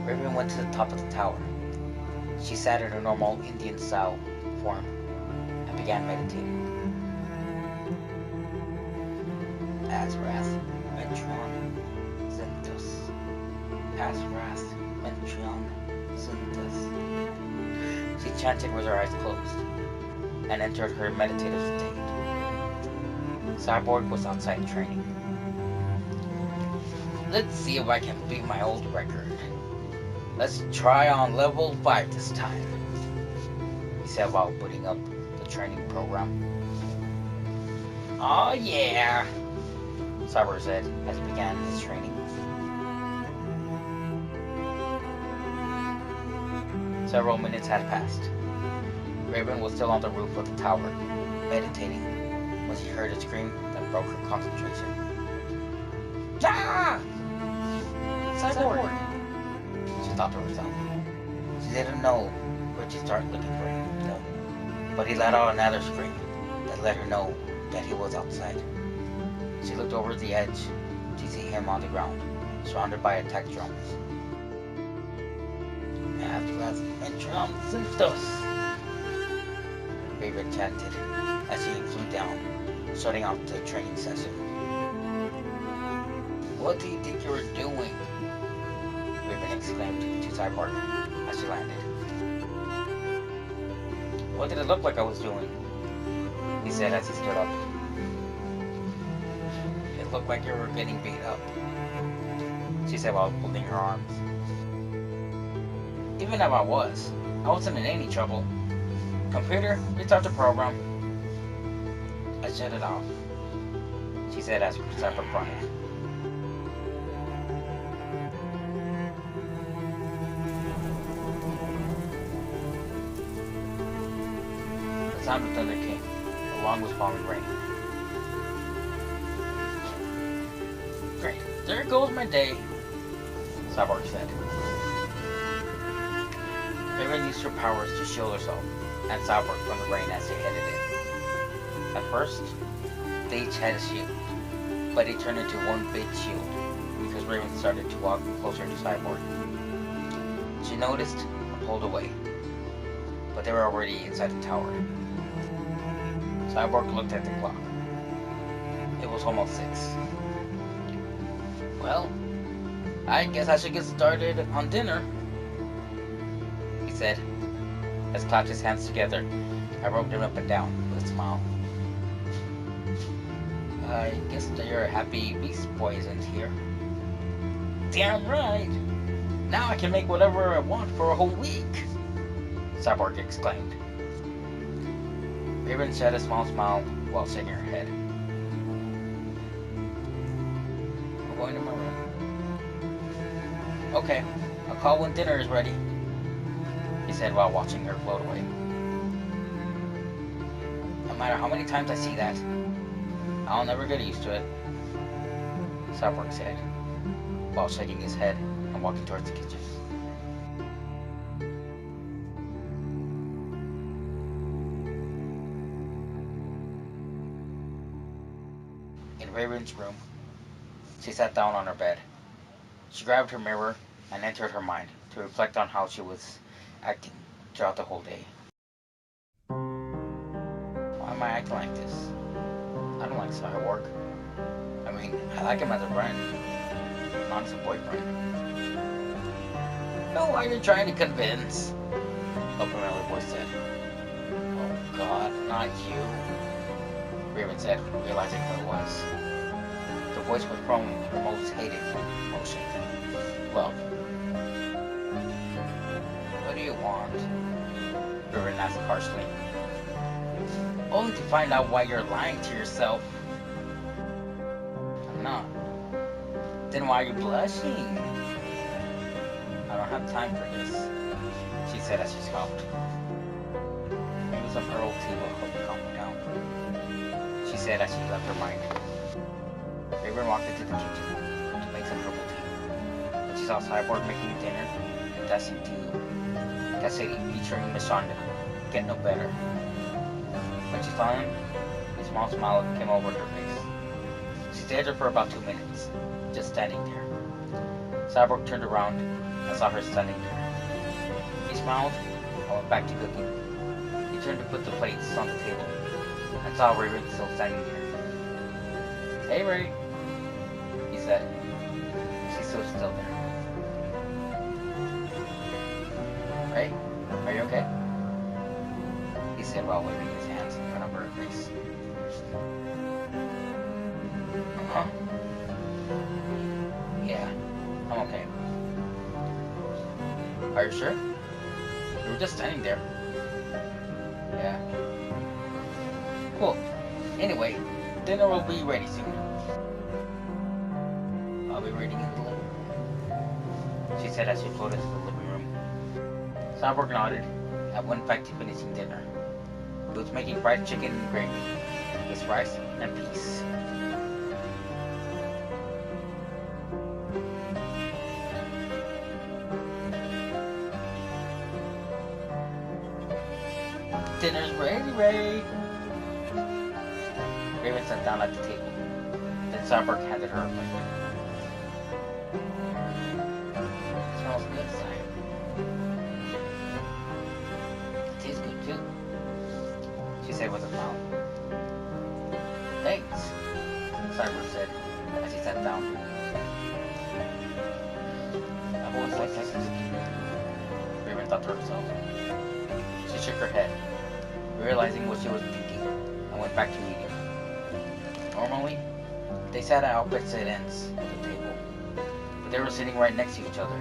Raven went to the top of the tower. She sat in her normal Indian-style form and began meditating. Asrath, Metron, Zentus. Asrath, Metron, Zentus. She chanted with her eyes closed and entered her meditative state. Cyborg was outside training. Let's see if I can beat my old record. Let's try on level 5 this time, he said while putting up the training program. Oh yeah, Cyborg said as he began his training. Several minutes had passed. Raven was still on the roof of the tower, meditating, when she heard a scream that broke her concentration. Ah! Cyborg! She thought to herself. She didn't know where to start looking for him, no. But he let out another scream that let her know that he was outside. She looked over the edge to see him on the ground, surrounded by attack drones. Raven chanted as she flew down, shutting off the training session. What do you think you were doing? Raven exclaimed to Cyborg as she landed. What did it look like I was doing? He said as he stood up. It looked like you were getting beat up, she said while folding her arms. Even if I wasn't in any trouble. Computer, restart the program. I shut it off, she said as Cyborg cried. The sound of thunder came, along with falling rain. Great, there goes my day, Cyborg said. Raven used her powers to shield herself and Cyborg from the rain as they headed in. At first, they each had a shield, but it turned into one big shield because Raven started to walk closer to Cyborg. She noticed and pulled away, but they were already inside the tower. Cyborg looked at the clock. It was almost 6. Well, I guess I should get started on dinner, he said, as he clapped his hands together and rubbed them up and down with a smile. I guess that your happy beast boy isn't here. Damn right! Now I can make whatever I want for a whole week, Cyborg exclaimed. Raven shed a small smile while shaking her head. I'm going to my room. Okay, I'll call when dinner is ready, he said while watching her float away. No matter how many times I see that, I'll never get used to it, Cyborg said, while shaking his head and walking towards the kitchen. In Raven's room, she sat down on her bed. She grabbed her mirror and entered her mind to reflect on how she was acting throughout the whole day. Why am I acting like this? I don't like Cyborg. I mean, I like him as a friend, not as a boyfriend. Who are you trying to convince? A familiar voice said. Oh God, not you, Raven said, realizing who it was. The voice was from her most hated emotion, love. What do you want? Raven asked harshly. Only to find out why you're lying to yourself. I'm not. Then why are you blushing? I don't have time for this, she said as she scoffed. Maybe some herbal tea will help you calm down, she said as she left her mind. Raven walked into the kitchen to make some herbal tea. When she saw Cyborg making dinner and Cassidy featuring Miss Shonda get no better. When she saw him, a small smile came over her face. She stayed there for about 2 minutes, just standing there. Cyborg turned around I saw her standing there. He smiled and went back to cooking. He turned to put the plates on the table and saw Raven still standing there. "Hey, Ray," he said. She's still there. "Ray, are you okay?" he said while waving his hands in front of her face. "Huh? Yeah, I'm okay." "Are you sure? You were just standing there." "Yeah." "Cool. Anyway, dinner will be ready soon. I'll be waiting in the living room," she said as she floated to the living room. Cyborg nodded and went back to finishing dinner. He was making fried chicken and gravy, with rice and peas. "Dinner's ready, Ray." Raven sat down at the table. Then Cyborg handed her a plate. "It smells good, Si. It tastes good too," she said with a smile. "Thanks," Cyborg said as he sat down. "I've always liked that cookie," Raven thought to herself. She shook her head, realizing what she was thinking, and went back to eating. Normally, they sat at opposite ends of the table, but they were sitting right next to each other.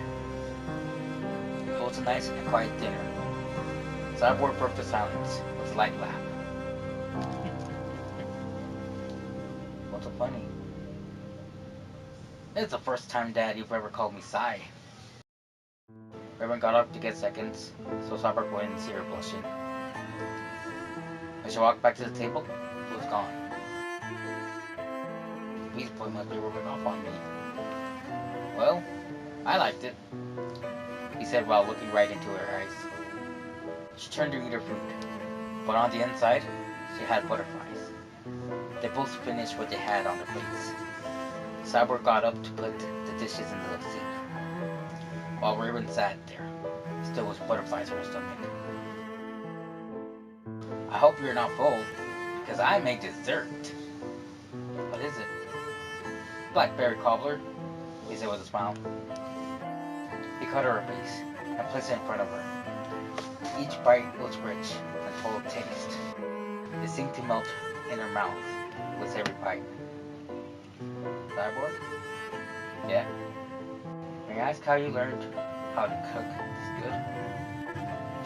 It was a nice and quiet dinner. Cyborg broke the silence with a light laugh. "What's so funny?" "It's the first time, Dad, you've ever called me Si." Raven got up to get seconds, so Cyborg went and see her blushing. When she walked back to the table, it was gone. These boy must be rubbing off on me. "Well, I liked it," he said while looking right into her eyes. She turned to eat her food, but on the inside, she had butterflies. They both finished what they had on their plates. Cyborg got up to put the dishes in the sink, while Raven sat there, still with butterflies in her stomach. "I hope you're not full, because I made dessert." "What is it?" "Blackberry cobbler," he said with a smile. He cut her a piece and placed it in front of her. Each bite was rich and full of taste. It seemed to melt in her mouth with every bite. "Cyborg?" "Yeah?" "May I ask how you learned how to cook this good?"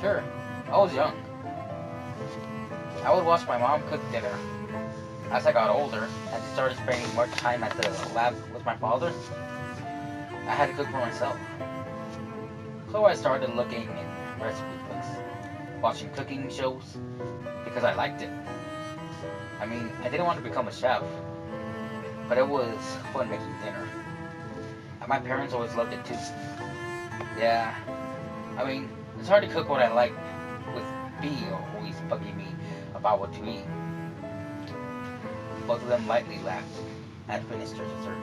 "Sure. I was young. I would watch my mom cook dinner. As I got older and started spending more time at the lab with my father, I had to cook for myself. So I started looking in recipe books, watching cooking shows, because I liked it. I mean, I didn't want to become a chef, but it was fun making dinner. And my parents always loved it too. Yeah, I mean, it's hard to cook what I like with B always bugging me about what to eat." Both of them lightly laughed and finished their dessert.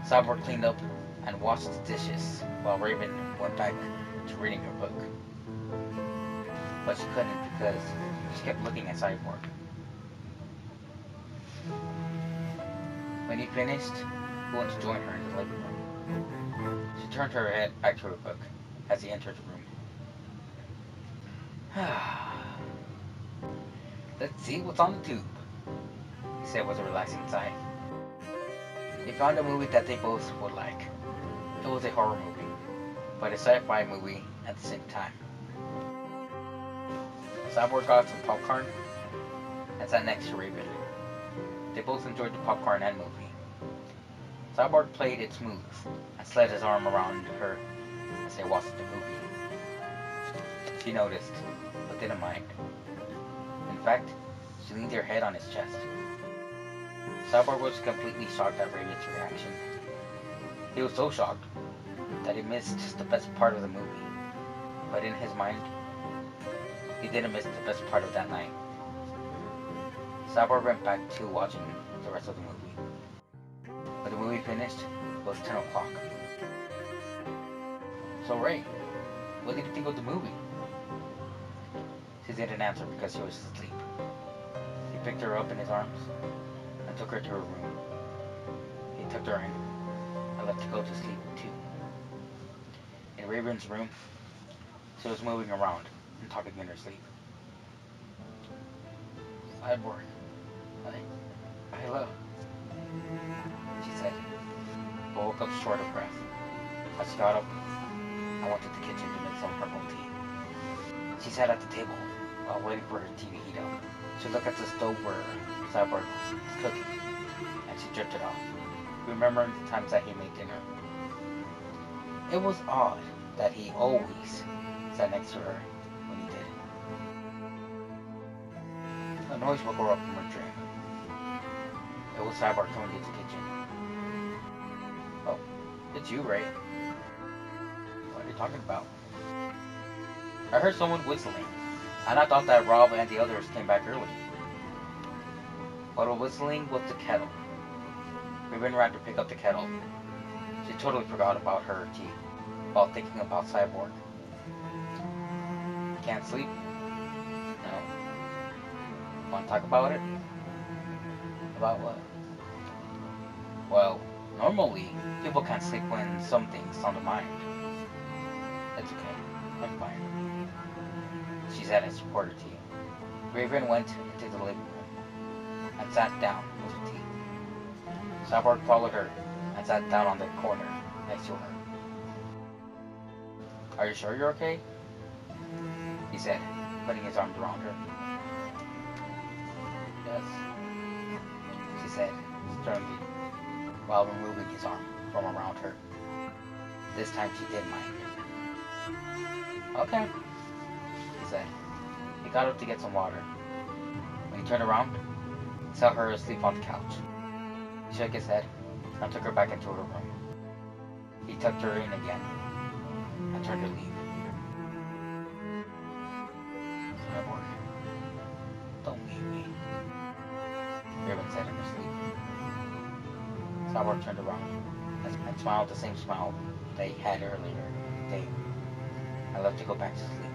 Cyborg cleaned up and washed the dishes while Raven went back to reading her book. But she couldn't because she kept looking at Cyborg. When he finished, he went to join her in the living room. She turned her head back to her book as he entered the room. "Let's see what's on the tube," he said with a relaxing sigh. They found a movie that they both would like. It was a horror movie, but a sci-fi movie at the same time. Cyborg got some popcorn and sat next to Raven. They both enjoyed the popcorn and movie. Cyborg played it smooth and slid his arm around her as they watched the movie. She noticed, but didn't mind. In fact, she leaned her head on his chest. Cyborg was completely shocked at Raven's reaction. He was so shocked that he missed the best part of the movie. But in his mind, he didn't miss the best part of that night. Cyborg went back to watching the rest of the movie. When the movie finished, it was 10 o'clock. So Ray, what did you think of the movie? She didn't answer because she was asleep. He picked her up in his arms and took her to her room. He tucked her in and left to go to sleep too. In Raven's room, she was moving around and talking in her sleep. Cyborg, hello, she said, but woke up short of breath. As she got up, I went to the kitchen to make some herbal tea. She sat at the table while waiting for her tea to heat up. She looked at the stove where Cyborg was cooking, and she drifted off, remembering the times that he made dinner. It was odd that he always sat next to her when he did. A noise woke her up from her dream. It was Cyborg coming into the kitchen. Oh, it's you, Ray. What are you talking about? I heard someone whistling, and I thought that Rob and the others came back early. But the whistling was the kettle. Raven ran to pick up the kettle. She totally forgot about her tea while thinking about Cyborg. Can't sleep? No. Want to talk about it? About what? Well, normally, people can't sleep when something's on their mind. It's okay. I'm fine. She said as she poured her tea. Raven went into the living room and sat down with her tea. Cyborg followed her and sat down on the corner next to her. Are you sure you're okay? He said, putting his arms around her. Yes, she said, sternly, while removing his arm from around her. This time she didn't mind. Okay, he said. He got up to get some water. When he turned around, he saw her asleep on the couch. He shook his head and took her back into her room. He tucked her in again and turned to leave. Cyborg, don't leave me, Raven said in her sleep. Cyborg turned around and smiled the same smile they had earlier in the day and left to go back to sleep.